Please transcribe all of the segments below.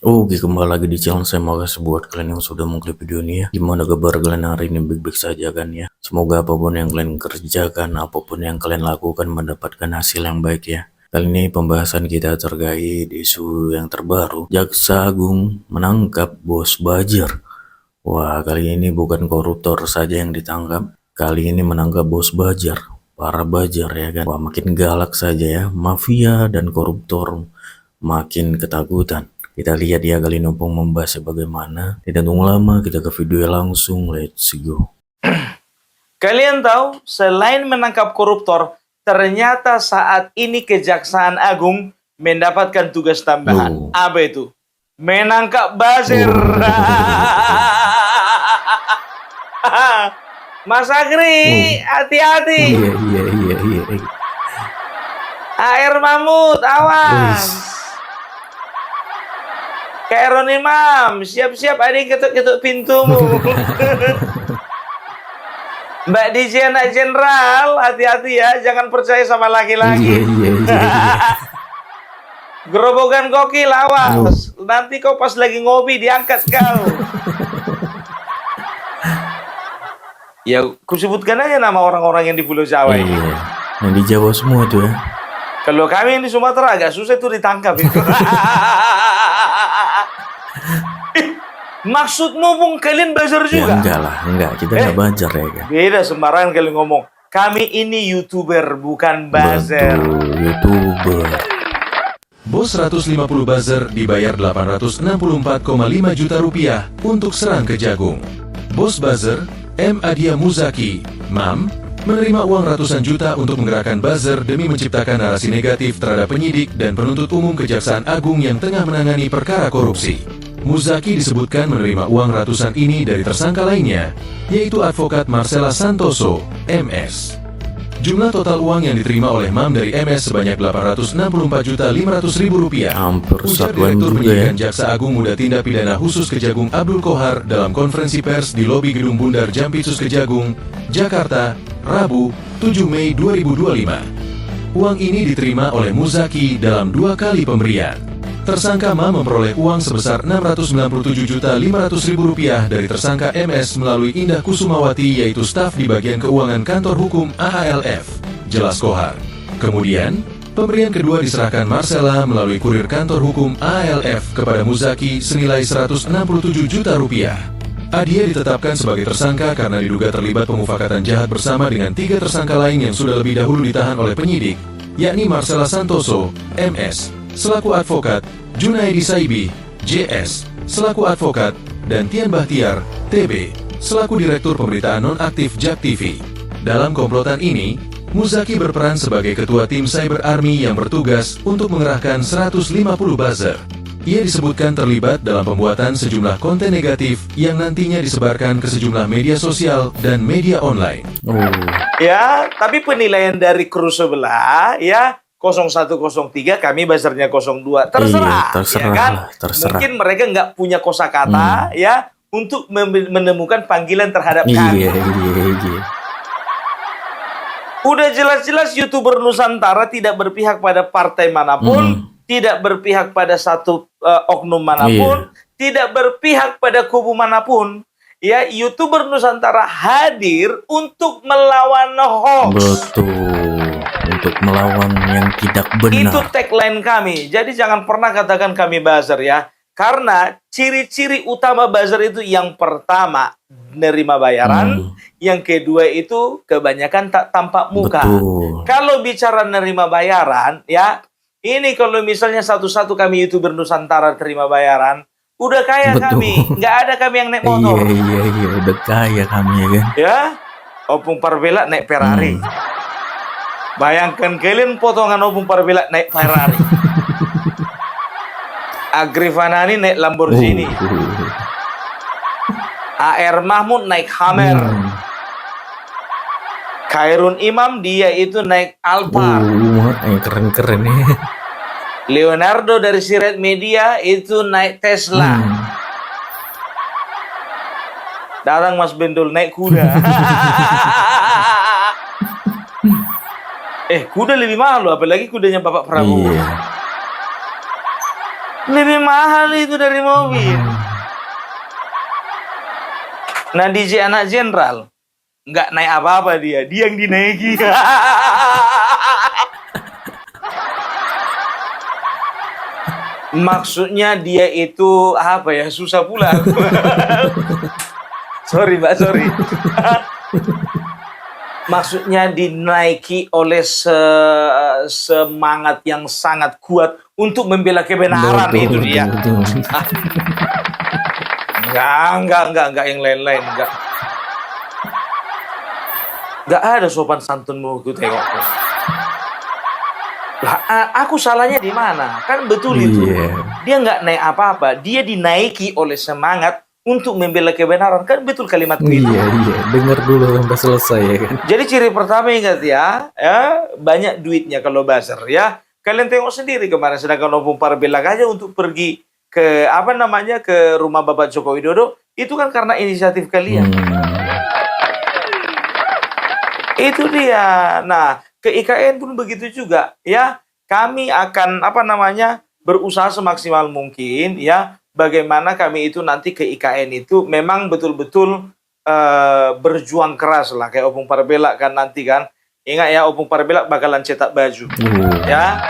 Oke, kembali lagi di channel saya. Makasih buat kalian yang sudah mengklik video ini ya. Gimana kabar kalian hari ini? Baik-baik saja kan ya. Semoga apapun yang kalian kerjakan, apapun yang kalian lakukan mendapatkan hasil yang baik ya. Kali ini pembahasan kita terkait isu yang terbaru. Jaksa Agung menangkap bos Bajir. Wah, kali ini bukan koruptor saja yang ditangkap. Kali ini menangkap bos Bajir. Para Bajir ya kan. Wah, makin galak saja ya. Mafia dan koruptor makin ketakutan. Kita lihat ya kali Nopong membahasnya bagaimana. Tidak tunggu lama, kita ke video langsung. Let's go. Kalian tahu, selain menangkap koruptor, ternyata saat ini Kejaksaan Agung mendapatkan tugas tambahan. Apa itu? Menangkap buzzer. Mas Agri, hati-hati. Iya. Air Mamut, awas. Kak Ron Imam, siap-siap ada yang ketuk-ketuk pintumu. Mbak DJ anak jenderal, hati-hati ya, jangan percaya sama laki-laki. Iya. Gerobokan gokil, awas. Nanti kau pas lagi ngopi diangkat kau. Ya, kusebutkan aja nama orang-orang yang di Pulau Jawa ini. Iya, yang di Jawa semua tuh ya. Kalau kami di Sumatera agak susah tuh ditangkap itu. Maksudmu Bung, kalian buzzer juga? Ya, enggak lah, enggak. Kita enggak buzzer ya kan. Beda, sembarangan kalian ngomong. Kami ini YouTuber, bukan buzzer. Betul, YouTuber. Bos 150 buzzer dibayar 864,5 juta rupiah untuk serang Kejagung. Bos buzzer, M. Adia Muzaki, MAM, menerima uang ratusan juta untuk menggerakkan buzzer demi menciptakan narasi negatif terhadap penyidik dan penuntut umum Kejaksaan Agung yang tengah menangani perkara korupsi. Muzaki disebutkan menerima uang ratusan ini dari tersangka lainnya, yaitu advokat Marcella Santoso, MS. Jumlah total uang yang diterima oleh MAM dari MS sebanyak 864.500.000 rupiah. Hampir Ujar satuan Direktur juga ya. Penyidikan Jaksa Agung Muda Tindak Pidana Khusus Kejagung Abdul Kohar dalam konferensi pers di lobi Gedung Bundar Jampitsus Kejagung, Jakarta, Rabu, 7 Mei 2025. Uang ini diterima oleh Muzaki dalam 2 kali pemberian. Tersangka MAM memperoleh uang sebesar Rp697.500.000 dari tersangka MS melalui Indah Kusumawati, yaitu staf di bagian keuangan kantor hukum AHLF, jelas Kohar. Kemudian, pemberian kedua diserahkan Marcella melalui kurir kantor hukum AHLF kepada Muzaki senilai Rp167 juta. Adia ditetapkan sebagai tersangka karena diduga terlibat pemufakatan jahat bersama dengan 3 tersangka lain yang sudah lebih dahulu ditahan oleh penyidik, yakni Marcella Santoso, MS, selaku advokat, Junaidi Saibi, JS, selaku advokat, dan Tian Bahtiar, TB, selaku direktur pemberitaan nonaktif JAK TV. Dalam komplotan ini, Muzaki berperan sebagai ketua tim Cyber Army yang bertugas untuk mengerahkan 150 buzzer. Ia disebutkan terlibat dalam pembuatan sejumlah konten negatif yang nantinya disebarkan ke sejumlah media sosial dan media online. Ya, tapi penilaian dari kru sebelah, ya, 0103, kami buzzernya 02. Terserah, terserah ya kan? lah, terserah. Mungkin mereka nggak punya kosakata, ya, untuk menemukan panggilan terhadap kami. Iya. Udah jelas-jelas YouTuber Nusantara tidak berpihak pada partai manapun, tidak berpihak pada satu oknum manapun, tidak berpihak pada kubu manapun. Ya, YouTuber Nusantara hadir untuk melawan hoax. Betul. Untuk melawan yang tidak benar. Itu tagline kami. Jadi jangan pernah katakan kami buzzer ya. Karena ciri-ciri utama buzzer itu yang pertama nerima bayaran, yang kedua itu kebanyakan tak tampak muka. Betul. Kalau bicara nerima bayaran ya, ini kalau misalnya satu-satu kami YouTuber Nusantara terima bayaran, udah kaya. Betul. Kami. Nggak ada kami yang naik motor. Iya, udah kaya kami ya kan. Ya, Opung Parbela naik Ferrari. Bayangkan kalian potongan Opung Parbela naik Ferrari. Agrifanani naik Lamborghini. AR Mahmud naik Hammer. Khairun Imam dia itu naik Alphard. Keren-keren ya. Leonardo dari Siret Media itu naik Tesla. Datang Mas Bendol naik kuda. Kuda lebih mahal loh, apalagi kudanya Bapak Prabowo. Iya. Lebih mahal itu dari mobil. Nah, DJ anak jenderal nggak naik apa-apa dia yang dinaiki. Maksudnya dia itu apa ya, susah pula. Sorry Mbak, sorry. Maksudnya dinaiki oleh semangat yang sangat kuat untuk membela kebenaran, itu dia. Enggak yang lain-lain, enggak ada sopan santunmu, aku tengok. Lah, aku salahnya di mana? Kan betul itu. Dia nggak naik apa-apa, dia dinaiki oleh semangat untuk membela kebenaran. Kan betul kalimatku itu. Iya, dengar dulu sampai selesai ya kan. Jadi ciri pertama, ingat ya, banyak duitnya kalau buzzer ya. Kalian tengok sendiri kemarin, sedangkan Opung Parbelak aja untuk pergi ke ke rumah Bapak Joko Widodo, itu kan karena inisiatif kalian. Itu dia. Nah, ke IKN pun begitu juga ya. Kami akan berusaha semaksimal mungkin ya, bagaimana kami itu nanti ke IKN itu memang betul-betul berjuang keras lah, kayak Opung Parbelak kan nanti kan. Ingat ya, Opung Parbelak bakalan cetak baju. Ya.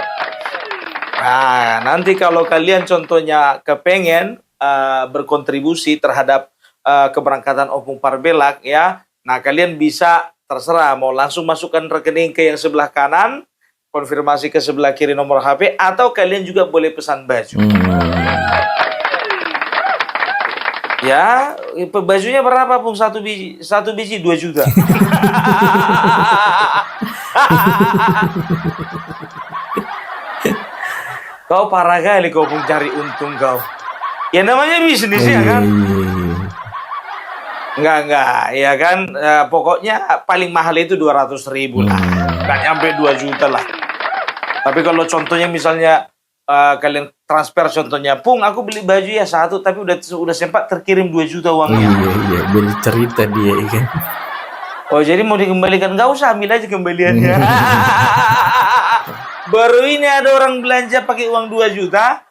Nah, nanti kalau kalian contohnya kepengen berkontribusi terhadap keberangkatan Opung Parbelak ya, nah kalian bisa terserah mau langsung masukkan rekening ke yang sebelah kanan, konfirmasi ke sebelah kiri nomor HP, atau kalian juga boleh pesan baju. Ya, bajunya berapa Pung? Satu biji 2 juta. Kau parah kali kau Pung, cari untung kau. Ya namanya bisnis ya kan. Enggak, ya kan, pokoknya paling mahal itu 200.000 lah, nggak nyampe 2 juta lah. Tapi kalau contohnya misalnya kalian transfer contohnya, Pung aku beli baju ya 1, tapi udah sempat terkirim 2 juta uangnya. Iya, bercerita dia kan. Oh jadi mau dikembalikan, nggak usah, ambil aja kembaliannya. Baru ini ada orang belanja pakai uang 2 juta,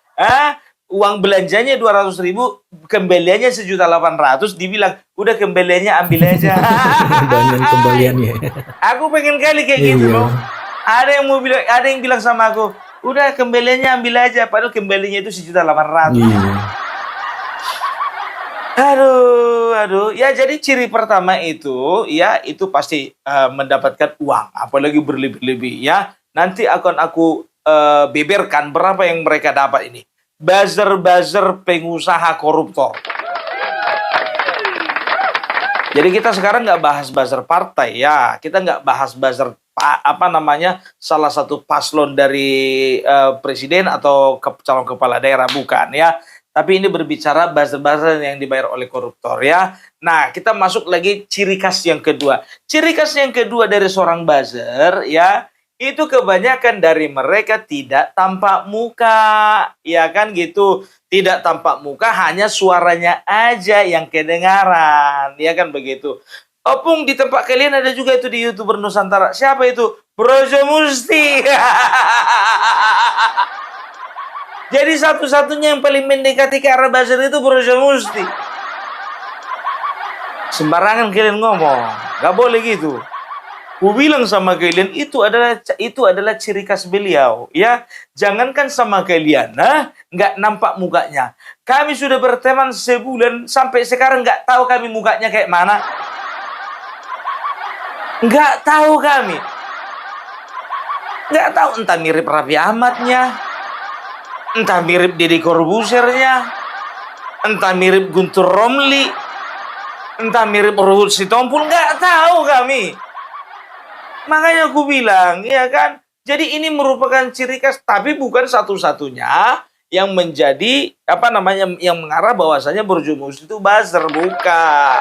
uang belanjanya 200.000, kembaliannya 1.800.000, dibilang udah kembaliannya ambil aja. Banyak kembaliannya. Aku pengen kali kayak gitu loh. Ada yang bilang sama aku, udah kembaliannya ambil aja, padahal kembalinya itu 1.800.000. Aduh. Ya jadi ciri pertama itu ya, itu pasti mendapatkan uang, apalagi berlebih-lebih ya. Nanti akan aku beberkan berapa yang mereka dapat ini. Buzzer pengusaha koruptor. Jadi kita sekarang nggak bahas buzzer partai ya, kita nggak bahas buzzer salah satu paslon dari presiden atau calon kepala daerah, bukan ya. Tapi ini berbicara buzzer yang dibayar oleh koruptor ya. Nah, kita masuk lagi ciri khas yang kedua. Ciri khas yang kedua dari seorang buzzer ya, itu kebanyakan dari mereka tidak tampak muka, ya kan gitu. Tidak tampak muka, hanya suaranya aja yang kedengaran, ya kan begitu. Opung, di tempat kalian ada juga itu di YouTuber Nusantara. Siapa itu? Brojo Musti. Jadi satu-satunya yang paling mendekati ke arah buzzer itu Brojo Musti. Sembarangan kalian ngomong, gak boleh gitu. Ku bilang sama kalian, itu adalah ciri khas beliau ya. Jangankan sama kalian, nggak nampak mukanya. Kami sudah berteman sebulan, sampai sekarang nggak tahu kami mukanya kayak mana. Nggak tahu kami. Nggak tahu, entah mirip Raffi Ahmadnya, entah mirip Deddy Corbuziernya, entah mirip Guntur Romli, entah mirip Ruhut Sitompul, nggak tahu kami. Makanya aku bilang, ya kan, jadi ini merupakan ciri khas, tapi bukan satu-satunya yang menjadi yang mengarah bahwasanya Brojo Musti itu buzzer, bukan.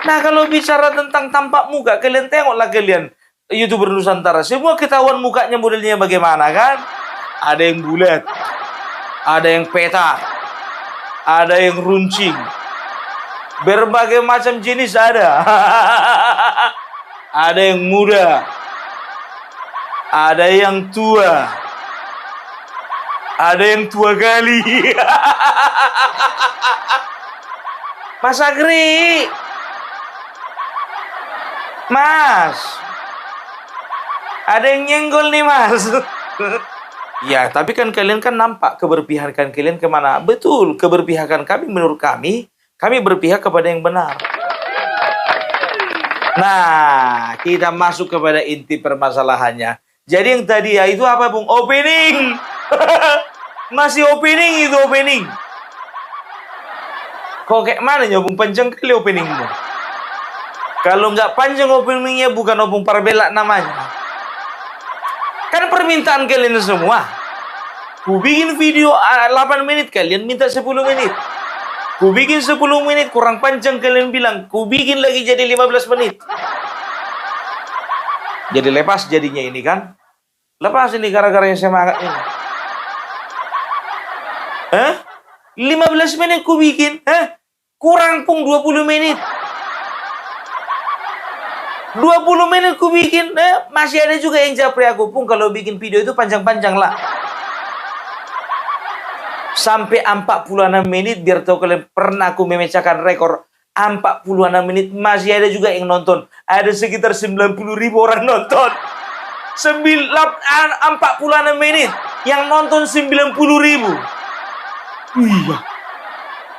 Nah, kalau bicara tentang tampak muka, kalian tengoklah kalian YouTuber Nusantara, semua ketahuan mukanya modelnya bagaimana kan? Ada yang bulat, ada yang peta, ada yang runcing, berbagai macam jenis ada. Ada yang muda, ada yang tua, Ada yang tua kali. Mas Agri. Mas. Ada yang nyenggol nih, Mas. Ya, tapi kan kalian kan nampak keberpihakan kalian kemana. Betul, keberpihakan kami menurut kami berpihak kepada yang benar. Nah, kita masuk kepada inti permasalahannya. Jadi yang tadi ya itu apa, Bung? Opening. Masih opening itu opening. Kok kayak mana ya, Bung? Panjang kali openingmu. Kalau nggak panjang openingnya bukan Opung Parbela namanya. Kan permintaan kalian semua. Ku bikin video 8 menit, kalian minta 10 menit. Ku bikin 10 menit, kurang panjang kalian bilang. Ku bikin lagi jadi 15 menit. Jadi lepas jadinya ini kan. Lepas ini gara-gara yang semangat ini. 15 menit ku bikin. Kurang pun 20 menit. 20 menit ku bikin, masih ada juga yang japri aku, Pung, kalau bikin video itu panjang-panjang lah. Sampai 46 menit, biar tahu kalian, pernah aku memecahkan rekor 46 menit, masih ada juga yang nonton. Ada sekitar 90.000 orang nonton. 46 menit, yang nonton 90.000. Iya.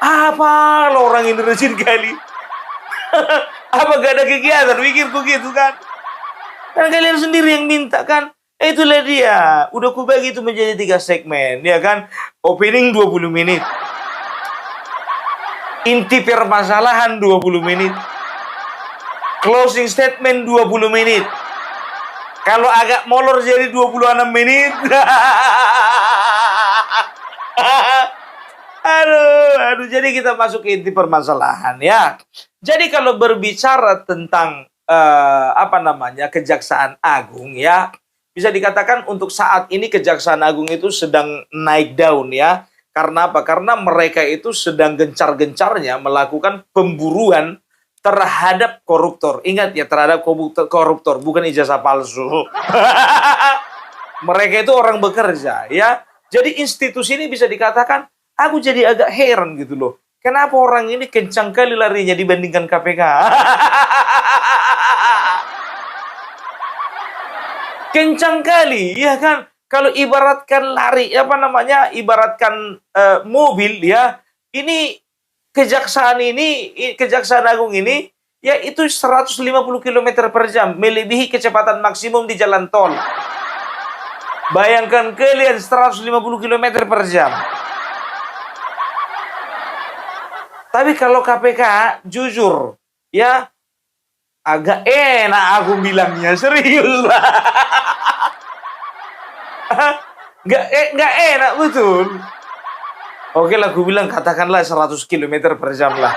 Apa lo orang ini rajin kali? Apa gak ada kegiatan? Pikirku gitu kan. Kan kalian sendiri yang minta kan. Itulah dia. Udah ku bagi itu menjadi 3 segmen. Ya kan. Opening 20 menit. Inti permasalahan 20 menit. Closing statement 20 menit. Kalau agak molor jadi 26 menit. Aduh, jadi kita masuk ke inti permasalahan ya. Jadi kalau berbicara tentang Kejaksaan Agung ya, bisa dikatakan untuk saat ini Kejaksaan Agung itu sedang naik daun ya. Karena apa? Karena mereka itu sedang gencar-gencarnya melakukan pemburuan terhadap koruptor. Ingat ya, terhadap koruptor, bukan ijazah palsu. Mereka itu orang bekerja ya. Jadi institusi ini bisa dikatakan, aku jadi agak heran gitu loh. Kenapa orang ini kencang kali larinya dibandingkan KPK? Kencang kali, ya kan? Kalau ibaratkan lari, ibaratkan mobil ya. Ini Kejaksaan Agung ini, ya itu 150 km per jam, melebihi kecepatan maksimum di jalan tol. Bayangkan kalian 150 km per jam. Tapi kalau KPK, jujur, ya agak enak aku bilangnya, serius lah. Nggak enak betul. Oke lah, aku bilang katakanlah 100 km per jam lah.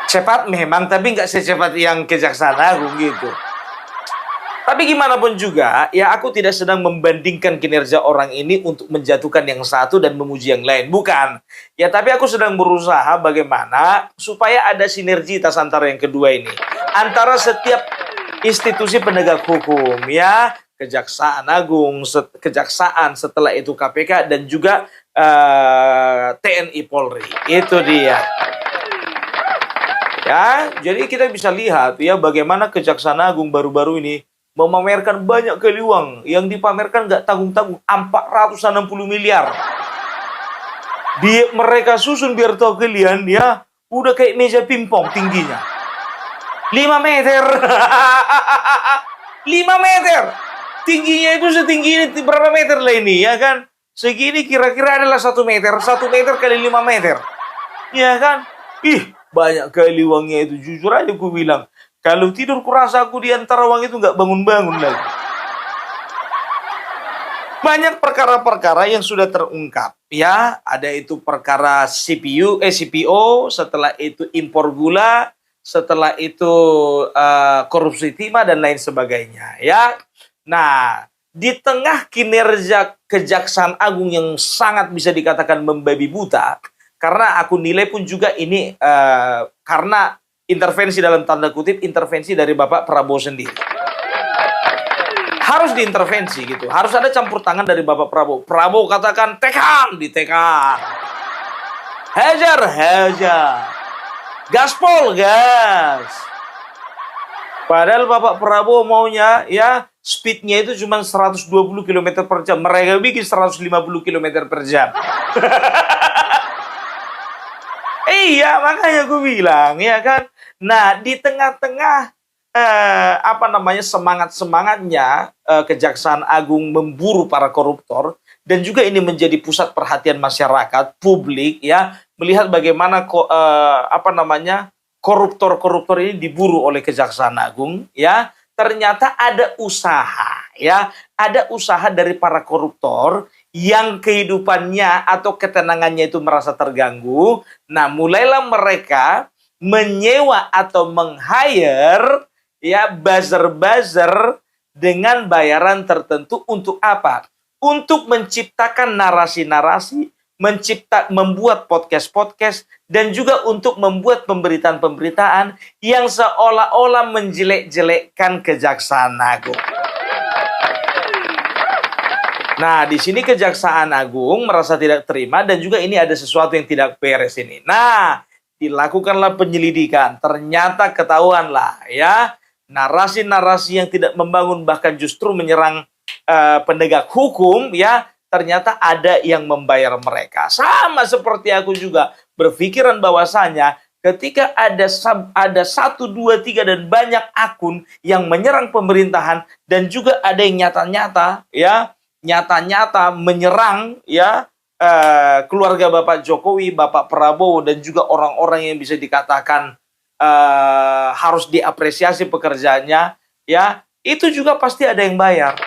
Cepat memang, tapi nggak secepat yang Kejaksaan Agung gitu. Tapi gimana pun juga, ya aku tidak sedang membandingkan kinerja orang ini untuk menjatuhkan yang satu dan memuji yang lain. Bukan. Ya, tapi aku sedang berusaha bagaimana supaya ada sinergitas antara yang kedua ini. Antara setiap institusi penegak hukum, ya. Kejaksaan Agung, Kejaksaan, setelah itu KPK, dan juga TNI Polri. Itu dia. Ya, jadi kita bisa lihat ya bagaimana Kejaksaan Agung baru-baru ini memamerkan banyak kali uang. Yang dipamerkan nggak tanggung-tanggung, 460 miliar. Mereka susun biar tahu kalian ya, udah kayak meja pingpong tingginya. 5 meter. 5 meter. Tingginya itu setinggi ini, berapa meter lah ini ya kan? Segini kira-kira adalah 1 meter. 1 meter kali 5 meter. Ya kan? Ih, banyak kali uangnya itu. Jujur aja aku bilang. Kalau tidur kurasa aku di antara uang itu nggak bangun-bangun lagi. Banyak perkara-perkara yang sudah terungkap. Ya, ada itu perkara CPO, setelah itu impor gula, setelah itu korupsi timah dan lain sebagainya. Ya, nah di tengah kinerja Kejaksaan Agung yang sangat bisa dikatakan membabi buta, karena aku nilai pun juga ini karena intervensi dalam tanda kutip, intervensi dari Bapak Prabowo sendiri. harus diintervensi gitu. Harus ada campur tangan dari Bapak Prabowo. Prabowo katakan tekan, ditekan. Hajar, hajar. Gaspol, gas. Padahal Bapak Prabowo maunya ya speednya itu cuma 120 km per jam. Mereka bikin 150 km per jam. Iya, makanya gue bilang ya kan. Nah, di tengah-tengah semangat-semangatnya Kejaksaan Agung memburu para koruptor, dan juga ini menjadi pusat perhatian masyarakat publik ya, melihat bagaimana koruptor-koruptor ini diburu oleh Kejaksaan Agung ya. Ternyata ada usaha dari para koruptor yang kehidupannya atau ketenangannya itu merasa terganggu. Nah, mulailah mereka menyewa atau meng-hire ya buzzer-buzzer dengan bayaran tertentu untuk apa? Untuk menciptakan narasi-narasi, membuat podcast-podcast, dan juga untuk membuat pemberitaan-pemberitaan yang seolah-olah menjelek-jelekkan Kejaksaan Agung. Nah, di sini Kejaksaan Agung merasa tidak terima, dan juga ini ada sesuatu yang tidak beres ini. Nah, dilakukanlah penyelidikan, ternyata ketahuanlah ya, narasi-narasi yang tidak membangun bahkan justru menyerang penegak hukum ya, ternyata ada yang membayar mereka. Sama seperti aku juga berpikiran bahwasanya ketika ada 1, 2, 3 dan banyak akun yang menyerang pemerintahan, dan juga ada yang nyata-nyata menyerang ya keluarga Bapak Jokowi, Bapak Prabowo, dan juga orang-orang yang bisa dikatakan harus diapresiasi pekerjaannya ya, itu juga pasti ada yang bayar.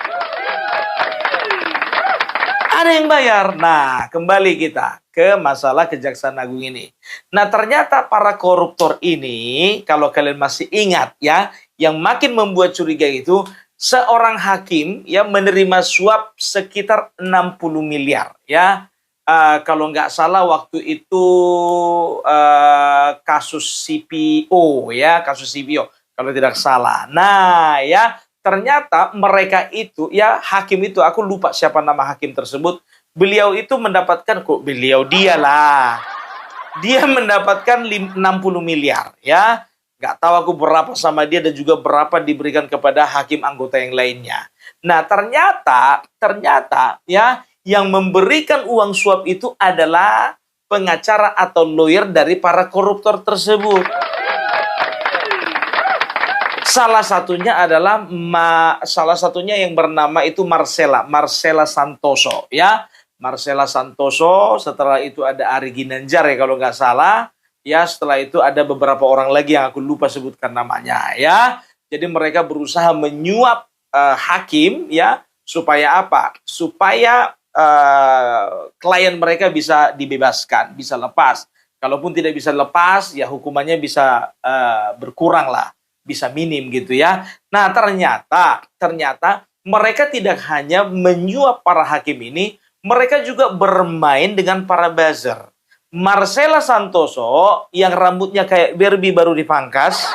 Ada yang bayar. Nah, kembali kita ke masalah Kejaksaan Agung ini. Nah, ternyata para koruptor ini, kalau kalian masih ingat ya, yang makin membuat curiga itu, seorang hakim ya menerima suap sekitar 60 miliar ya. Kalau nggak salah waktu itu kasus CPO ya, kasus CPO kalau tidak salah. Nah, ya ternyata mereka itu, ya hakim itu, aku lupa siapa nama hakim tersebut, beliau itu mendapatkan, dia mendapatkan 60 miliar, ya. Nggak tahu aku berapa sama dia dan juga berapa diberikan kepada hakim anggota yang lainnya. Nah, ternyata, ya, yang memberikan uang suap itu adalah pengacara atau lawyer dari para koruptor tersebut. Salah satunya adalah yang bernama itu Marcella Santoso ya. Marcella Santoso, setelah itu ada Ari Ginanjar ya kalau nggak salah. Ya, setelah itu ada beberapa orang lagi yang aku lupa sebutkan namanya ya. Jadi mereka berusaha menyuap hakim ya, supaya apa? Supaya klien mereka bisa dibebaskan, bisa lepas. Kalaupun tidak bisa lepas, ya hukumannya bisa berkurang lah. Bisa minim gitu ya. Nah, ternyata mereka tidak hanya menyuap para hakim ini, mereka juga bermain dengan para buzzer. Marcella Santoso yang rambutnya kayak Barbie baru dipangkas,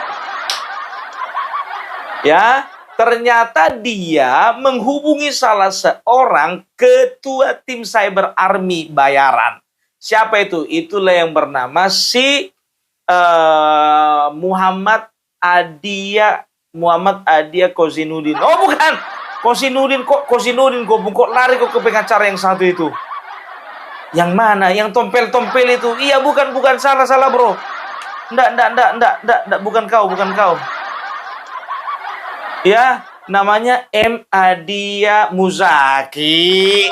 ya, ternyata dia menghubungi salah seorang ketua tim cyber army bayaran. Siapa itu? Itulah yang bernama si Muhammad Adia Kozinudin. Oh bukan, Kozinudin kok lari kok ke pengacara yang satu itu. Yang mana? Yang tompel-tompel itu. Iya, bukan salah bro. Enggak, bukan kau. Ya, namanya M. Adia Muzaki.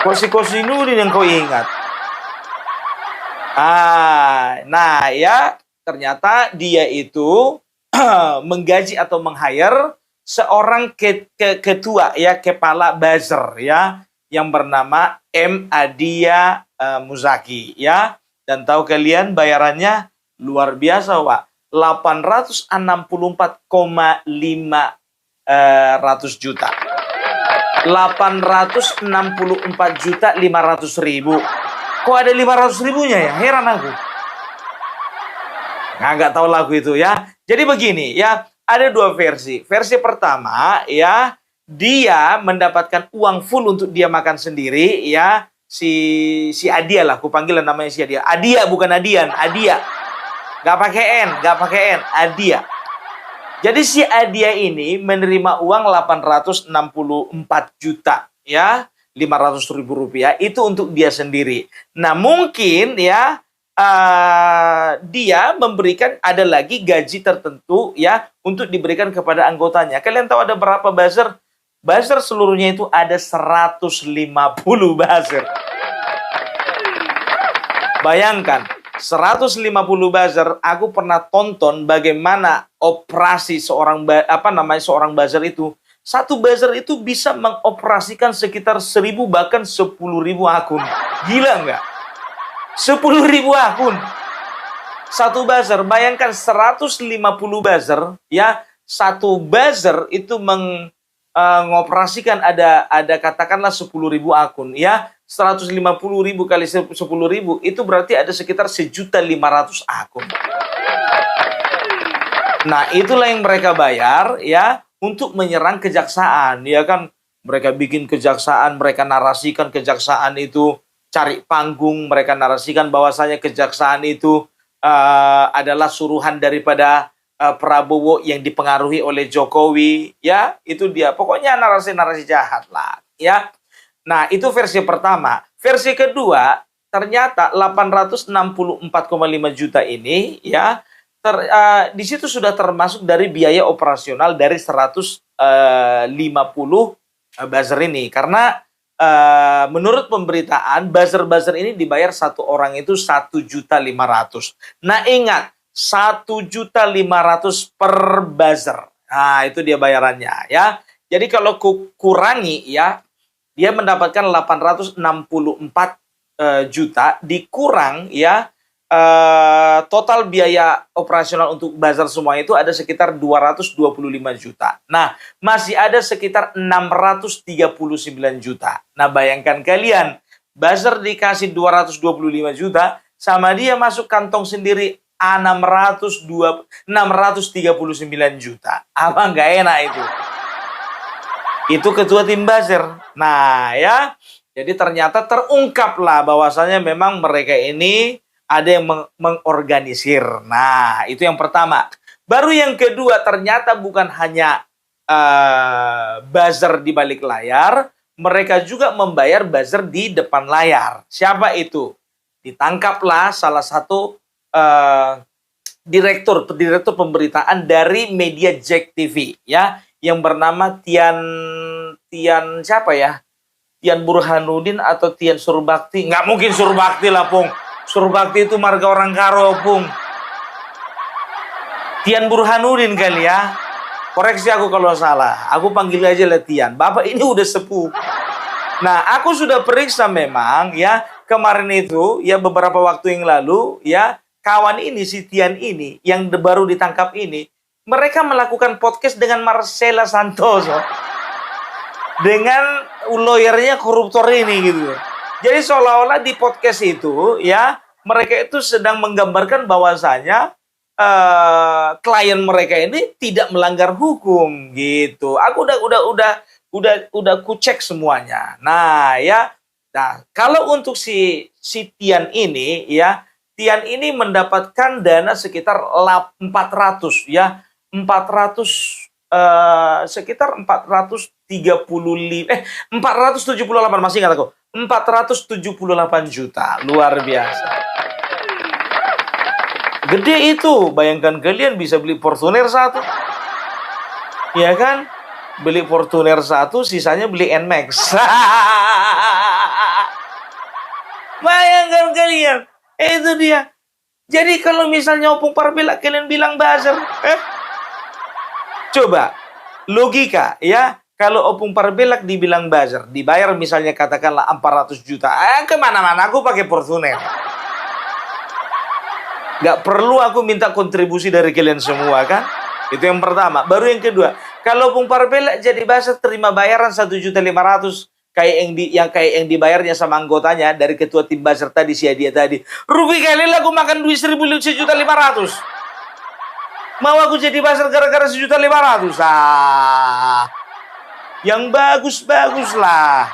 Kozinudin yang kau ingat. Nah ya, ternyata dia itu menggaji atau meng-hire seorang ketua ya, kepala buzzer ya, yang bernama M. Adia Muzaki ya. Dan tahu kalian bayarannya luar biasa, Pak. 864,5 juta. 864.500.000. Kok ada 500.000-nya ya? Heran aku. Nah, nggak tahu lagu itu ya. Jadi begini ya, ada dua versi. Versi pertama ya, dia mendapatkan uang full untuk dia makan sendiri ya. Si Adia lah, aku panggil namanya si Adia. Adia bukan Adian, Adia. Gak pakai N, Adia. Jadi si Adia ini menerima uang 864 juta ya, 500 ribu rupiah itu untuk dia sendiri. Nah mungkin ya dia memberikan ada lagi gaji tertentu ya untuk diberikan kepada anggotanya. Kalian tahu ada berapa buzzer? Buzzer seluruhnya itu ada 150 buzzer. Bayangkan, 150 buzzer. Aku pernah tonton bagaimana operasi seorang buzzer itu. Satu buzzer itu bisa mengoperasikan sekitar 1.000 bahkan 10.000 akun. Gila nggak? 10.000 akun. Satu buzzer, bayangkan 150 buzzer ya. Satu buzzer itu mengoperasikan ada katakanlah 10.000 akun ya. 150.000 kali 10.000 itu berarti ada sekitar 1.500.000 akun. Nah, itulah yang mereka bayar ya untuk menyerang kejaksaan, ya kan? Mereka bikin kejaksaan, mereka narasikan kejaksaan itu cari panggung, mereka narasikan bahwasanya kejaksaan itu adalah suruhan daripada Prabowo yang dipengaruhi oleh Jokowi, ya, itu dia. Pokoknya narasi-narasi jahat lah, ya. Nah, itu versi pertama. Versi kedua, ternyata 864,5 juta ini, ya, di situ sudah termasuk dari biaya operasional dari 150 buzzer ini. Karena menurut pemberitaan, buzzer-buzzer ini dibayar satu orang itu 1.500.000. Nah, ingat, 1.500.000 per buzzer. Nah, itu dia bayarannya, ya. Jadi kalau kurangi, ya, dia mendapatkan 864 juta dikurang ya total biaya operasional untuk buzzer semua itu ada sekitar 225 juta. Nah, masih ada sekitar 639 juta. Nah, bayangkan kalian, buzzer dikasih 225 juta sama dia masuk kantong sendiri 639 juta. Apa nggak enak itu? Itu ketua tim buzzer. Nah ya, jadi ternyata terungkaplah bahwasanya memang mereka ini ada yang mengorganisir. Nah, itu yang pertama. Baru yang kedua, ternyata bukan hanya buzzer di balik layar, mereka juga membayar buzzer di depan layar. Siapa itu? Ditangkaplah salah satu direktur pemberitaan dari media Jack TV ya, yang bernama Tian siapa ya? Tian Burhanuddin atau Tian Surbakti? Nggak mungkin Surbakti lah, Pung. Surbakti itu marga orang karo, Pung. Tian Burhanuddin kali ya. Koreksi aku kalau salah. Aku panggil aja lah Tian. Bapak ini udah sepuh. Nah, aku sudah periksa memang ya. Kemarin itu ya beberapa waktu yang lalu ya, kawan ini si Tian ini yang baru ditangkap ini, mereka melakukan podcast dengan Marcella Santoso. Dengan lawyernya koruptor ini gitu. Jadi seolah-olah di podcast itu ya, mereka itu sedang menggambarkan bahwasanya klien mereka ini tidak melanggar hukum gitu. Aku udah kucek semuanya. Nah, ya. Nah, kalau untuk si Tian ini ya, Tian ini mendapatkan dana sekitar 400 ya. 478 masih ingat aku. 478 juta. Luar biasa. Gede itu. Bayangkan kalian bisa beli Fortuner 1. Ya kan? Beli Fortuner 1, sisanya beli Nmax. Bayangkan kalian. Itu dia. Jadi kalau misalnya Opung Parbela kalian bilang buzzer, coba logika ya, kalau Opung Parbelak dibilang buzzer, dibayar misalnya katakanlah 400 juta, kemana-mana aku pakai Fortuner. Gak perlu aku minta kontribusi dari kalian semua kan? Itu yang pertama. Baru yang kedua, kalau Opung Parbelak jadi buzzer terima bayaran 1.500.000 kayak yang dibayarnya sama anggotanya dari ketua tim buzzer tadi si dia tadi. Rugi kali lah aku makan duit 1.500.000. Mau aku jadi buzzer gara-gara 1.500.000? Ah, yang bagus-bagus lah.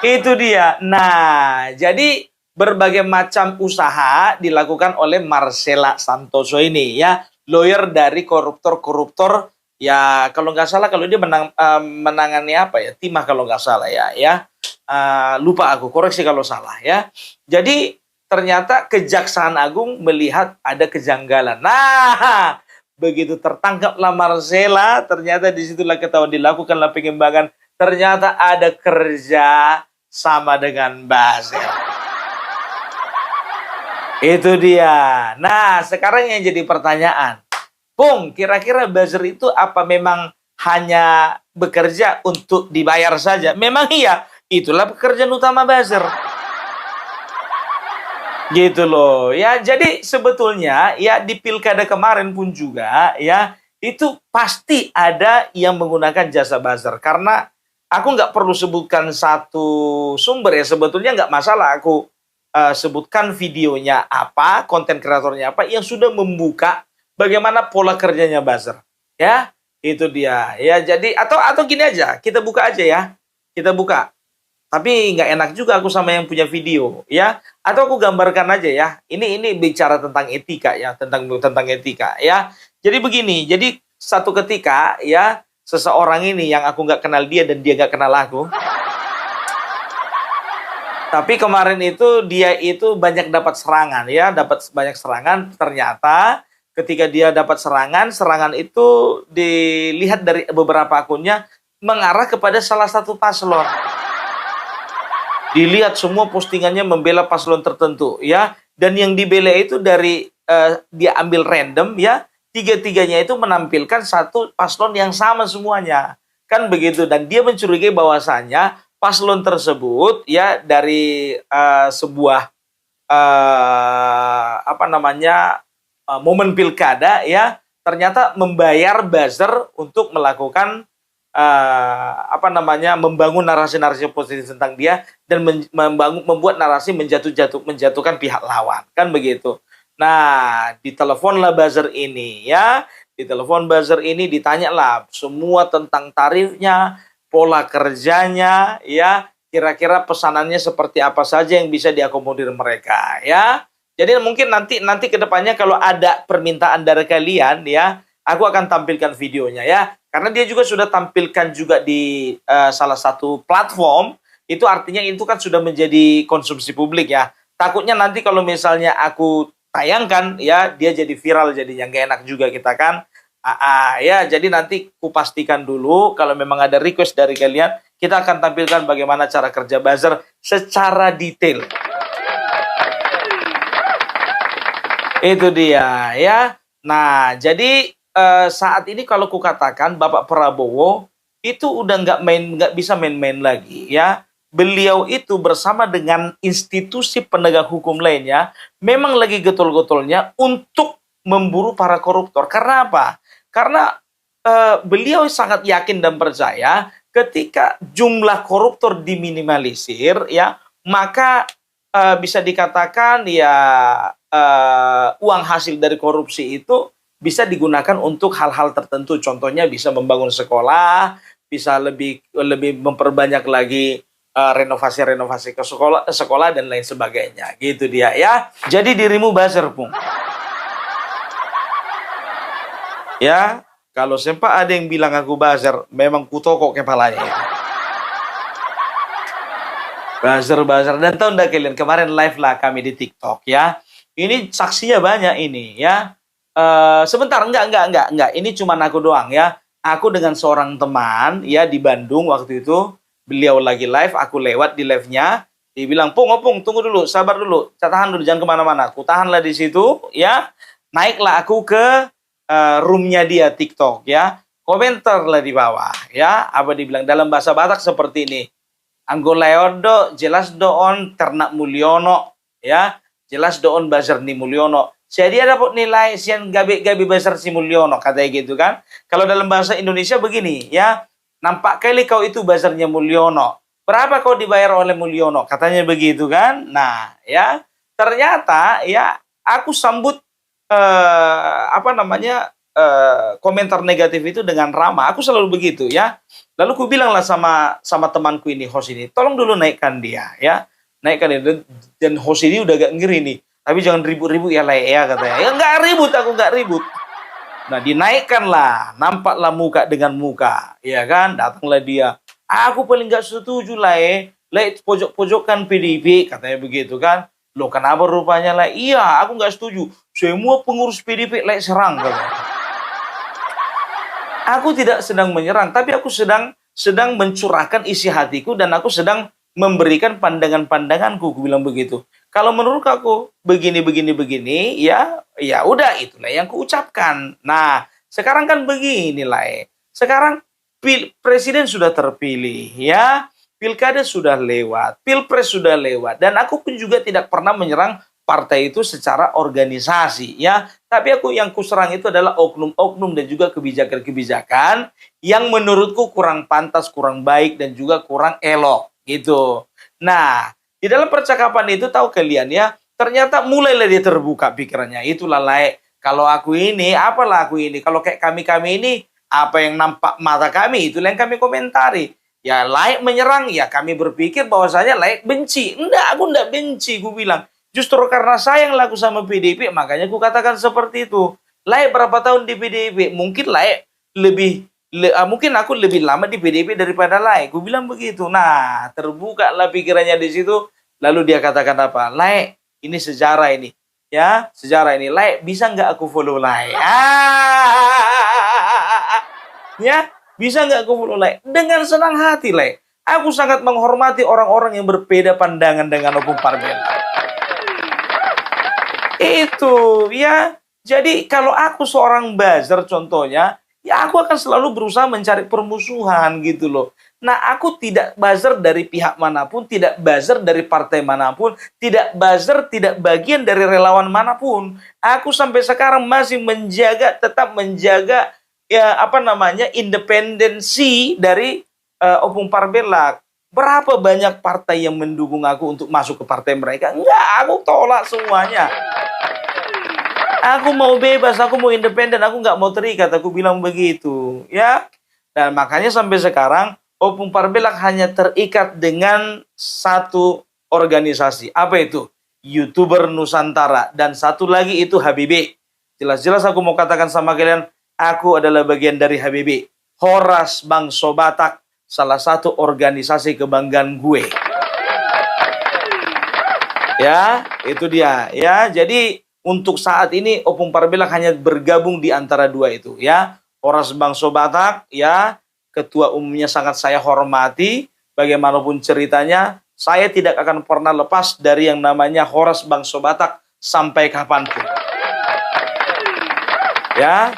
Itu dia. Nah, jadi berbagai macam usaha dilakukan oleh Marcella Santoso ini ya, lawyer dari koruptor-koruptor ya. Kalau nggak salah, kalau dia menangani apa ya, timah kalau nggak salah ya. Lupa aku, koreksi kalau salah ya. Jadi ternyata Kejaksaan Agung melihat ada kejanggalan. Nah, begitu tertangkaplah Marcella, ternyata disitulah ketahuan, dilakukanlah pengembangan. Ternyata ada kerja sama dengan buzzer. Itu dia. Nah, sekarang yang jadi pertanyaan, Pung, kira-kira buzzer itu apa memang hanya bekerja untuk dibayar saja? Memang iya, itulah pekerjaan utama buzzer. Gitu loh. Ya, jadi sebetulnya ya di pilkada kemarin pun juga ya, itu pasti ada yang menggunakan jasa buzzer. Karena aku nggak perlu sebutkan satu sumber ya, sebetulnya nggak masalah aku sebutkan videonya apa, konten kreatornya apa, yang sudah membuka bagaimana pola kerjanya buzzer. Ya, itu dia. Ya, jadi atau gini aja, kita buka aja ya. Kita buka. Tapi nggak enak juga aku sama yang punya video, ya. Atau aku gambarkan aja ya. Ini bicara tentang etika ya, tentang etika ya. Jadi begini, jadi satu ketika ya, seseorang ini yang aku nggak kenal dia dan dia nggak kenal aku. Tapi kemarin itu dia itu banyak dapat serangan ya, dapat banyak serangan. Ternyata ketika dia dapat serangan itu dilihat dari beberapa akunnya mengarah kepada salah satu paslon. Dilihat semua postingannya membela paslon tertentu ya, dan yang dibela itu dari dia ambil random ya. Tiga-tiganya itu menampilkan satu paslon yang sama semuanya. Kan begitu. Dan dia mencurigai bahwasannya paslon tersebut ya dari sebuah momen pilkada ya, ternyata membayar buzzer untuk melakukan membangun narasi-narasi positif tentang dia dan membuat narasi menjatuhkan pihak lawan. Kan begitu. Nah, diteleponlah buzzer ini ya. Ditelepon buzzer ini, ditanyalah semua tentang tarifnya, pola kerjanya ya, kira-kira pesanannya seperti apa saja yang bisa diakomodir mereka ya. Jadi mungkin nanti ke depannya kalau ada permintaan dari kalian ya, aku akan tampilkan videonya ya. Karena dia juga sudah tampilkan juga di salah satu platform, itu artinya itu kan sudah menjadi konsumsi publik ya. Takutnya nanti kalau misalnya aku tayangkan ya, dia jadi viral, jadinya nggak enak juga kita kan. Ya, jadi nanti kupastikan dulu kalau memang ada request dari kalian, kita akan tampilkan bagaimana cara kerja buzzer secara detail. Itu dia ya. Nah, jadi saat ini kalau kukatakan Bapak Prabowo itu udah nggak bisa main-main lagi ya. Beliau itu bersama dengan institusi penegak hukum lainnya memang lagi getol-getolnya untuk memburu para koruptor. Karena apa? Karena beliau sangat yakin dan percaya ketika jumlah koruptor diminimalisir ya, maka bisa dikatakan ya uang hasil dari korupsi itu bisa digunakan untuk hal-hal tertentu. Contohnya bisa membangun sekolah, bisa lebih memperbanyak lagi renovasi ke sekolah dan lain sebagainya. Gitu dia ya. Jadi dirimu buzzer, Pung. Ya, kalau sempat ada yang bilang aku buzzer, memang kutokok kepalanya. Buzzer. Dan tahu enggak kalian, kemarin live lah kami di TikTok ya. Ini saksinya banyak ini ya. Sebentar, enggak. Ini cuma aku doang ya. Aku dengan seorang teman ya di Bandung waktu itu. Beliau lagi live, aku lewat di live-nya. Dia bilang, Pung, tunggu dulu, sabar dulu. Tahan dulu, jangan kemana-mana. Aku tahanlah di situ ya. Naiklah aku ke roomnya dia TikTok ya. Komentar lah di bawah ya. Apa dibilang dalam bahasa Batak seperti ini. Anggoleodo jelas doon ternak Mulyono ya. Jelas doon buzzer ni Mulyono. Jadi dia dapat nilai sian gabi buzzer si Mulyono, katanya gitu kan. Kalau dalam bahasa Indonesia begini ya. Nampak kali kau itu buzzernya Mulyono. Berapa kau dibayar oleh Mulyono? Katanya begitu kan. Nah ya, ternyata ya aku sambut komentar negatif itu dengan ramah. Aku selalu begitu ya. Lalu ku bilanglah sama temanku ini, host ini, tolong dulu naikkan dia ya. Naikkan dia. Dan host ini udah gak ngeri nih. Tapi jangan ribut-ribut ya lah ya katanya. Ya nggak ribut, aku nggak ribut. Nah dinaikkanlah, nampaklah muka dengan muka, ya kan? Datanglah dia. Aku paling nggak setuju lah pojok-pojokkan PDIP, katanya begitu kan? Loh kenapa rupanya lah? Iya, aku nggak setuju. Semua pengurus PDIP serang katanya. Aku tidak sedang menyerang, tapi aku sedang mencurahkan isi hatiku dan aku sedang memberikan pandangan-pandanganku, aku bilang begitu. Kalau menurut aku begini, ya udah itulah yang kuucapkan. Nah, sekarang kan begini lah. Sekarang presiden sudah terpilih, ya. Pilkada sudah lewat, pilpres sudah lewat, dan aku pun juga tidak pernah menyerang partai itu secara organisasi, ya. Tapi aku yang kuserang itu adalah oknum-oknum dan juga kebijakan-kebijakan yang menurutku kurang pantas, kurang baik, dan juga kurang elok, gitu. Nah, di dalam percakapan itu tahu kalian ya, ternyata mulailah dia terbuka pikirannya. Itulah kalau aku ini, apalah aku ini. Kalau kayak kami ini, apa yang nampak mata kami, itulah yang kami komentari. Ya menyerang, ya kami berpikir bahwasanya benci. Enggak, aku enggak benci, gue bilang. Justru karena sayang laku sama PDIP, makanya aku katakan seperti itu. Berapa tahun di PDIP? Mungkin mungkin aku lebih lama di PDIP daripada Gue bilang begitu. Nah, terbuka lah pikirannya di situ. Lalu dia katakan apa? Ini sejarah ini. Ya, sejarah ini. Bisa nggak aku follow Ya, bisa nggak aku follow Dengan senang hati Aku sangat menghormati orang-orang yang berbeda pandangan dengan Opung Parbela. Itu ya. Jadi kalau aku seorang buzzer contohnya, ya aku akan selalu berusaha mencari permusuhan gitu loh. Nah, aku tidak buzzer dari pihak manapun, tidak buzzer dari partai manapun, tidak buzzer, tidak bagian dari relawan manapun. Aku sampai sekarang masih tetap menjaga independensi dari Opung Parbela. Berapa banyak partai yang mendukung aku untuk masuk ke partai mereka? Enggak, aku tolak semuanya. Aku mau bebas, aku mau independen, aku nggak mau terikat, aku bilang begitu, ya. Dan makanya sampai sekarang Opung Parbela hanya terikat dengan satu organisasi. Apa itu? YouTuber Nusantara. Dan satu lagi itu HBB. Jelas-jelas aku mau katakan sama kalian, aku adalah bagian dari HBB. Horas Bangso Batak, salah satu organisasi kebanggaan gue. Ya, itu dia. Ya, jadi untuk saat ini Opung Parbela hanya bergabung di antara dua itu, ya. Horas Bangso Batak, ya, ketua umumnya sangat saya hormati. Bagaimanapun ceritanya, saya tidak akan pernah lepas dari yang namanya Horas Bangso Batak sampai kapanpun. Ya,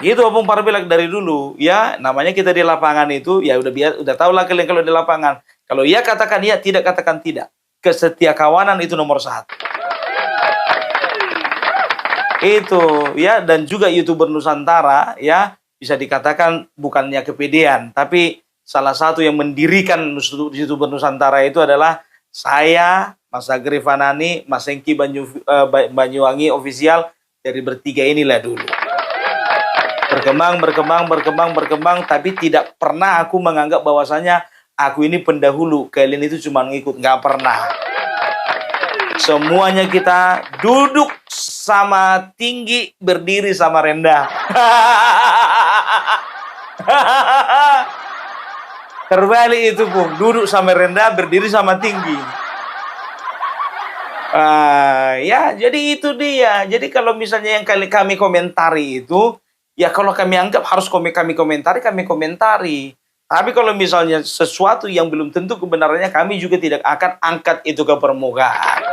gitu Opung Parbela dari dulu, ya. Namanya kita di lapangan itu, ya udah tahu lah kalian kalau di lapangan. Kalau iya katakan iya, tidak katakan tidak. Kesetiakawanan itu nomor 1. Itu ya, dan juga YouTuber Nusantara ya, bisa dikatakan bukannya kepedean, tapi salah satu yang mendirikan YouTuber Nusantara itu adalah saya, Mas Agri Fanani, Mas Hengki Banyuwangi official. Dari bertiga inilah dulu berkembang, tapi tidak pernah aku menganggap bahwasanya aku ini pendahulu, kalian itu cuma ngikut, nggak pernah. Semuanya kita duduk sama tinggi, berdiri sama rendah. Terbalik itu, Bung. Duduk sama rendah, berdiri sama tinggi. Ya, jadi itu dia. Jadi kalau misalnya yang kami komentari itu, ya kalau kami anggap harus kami komentari. Tapi kalau misalnya sesuatu yang belum tentu kebenarannya, kami juga tidak akan angkat itu ke permukaan.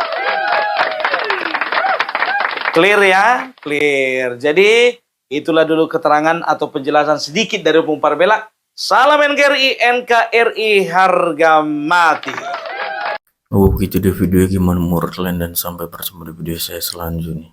Clear ya? Clear. Jadi, itulah dulu keterangan atau penjelasan sedikit dari Opung Parbela. Salam NKRI, NKRI harga mati. Oh, begitu deh videonya, gimana menurut kalian, dan sampai bertemu di video saya selanjutnya.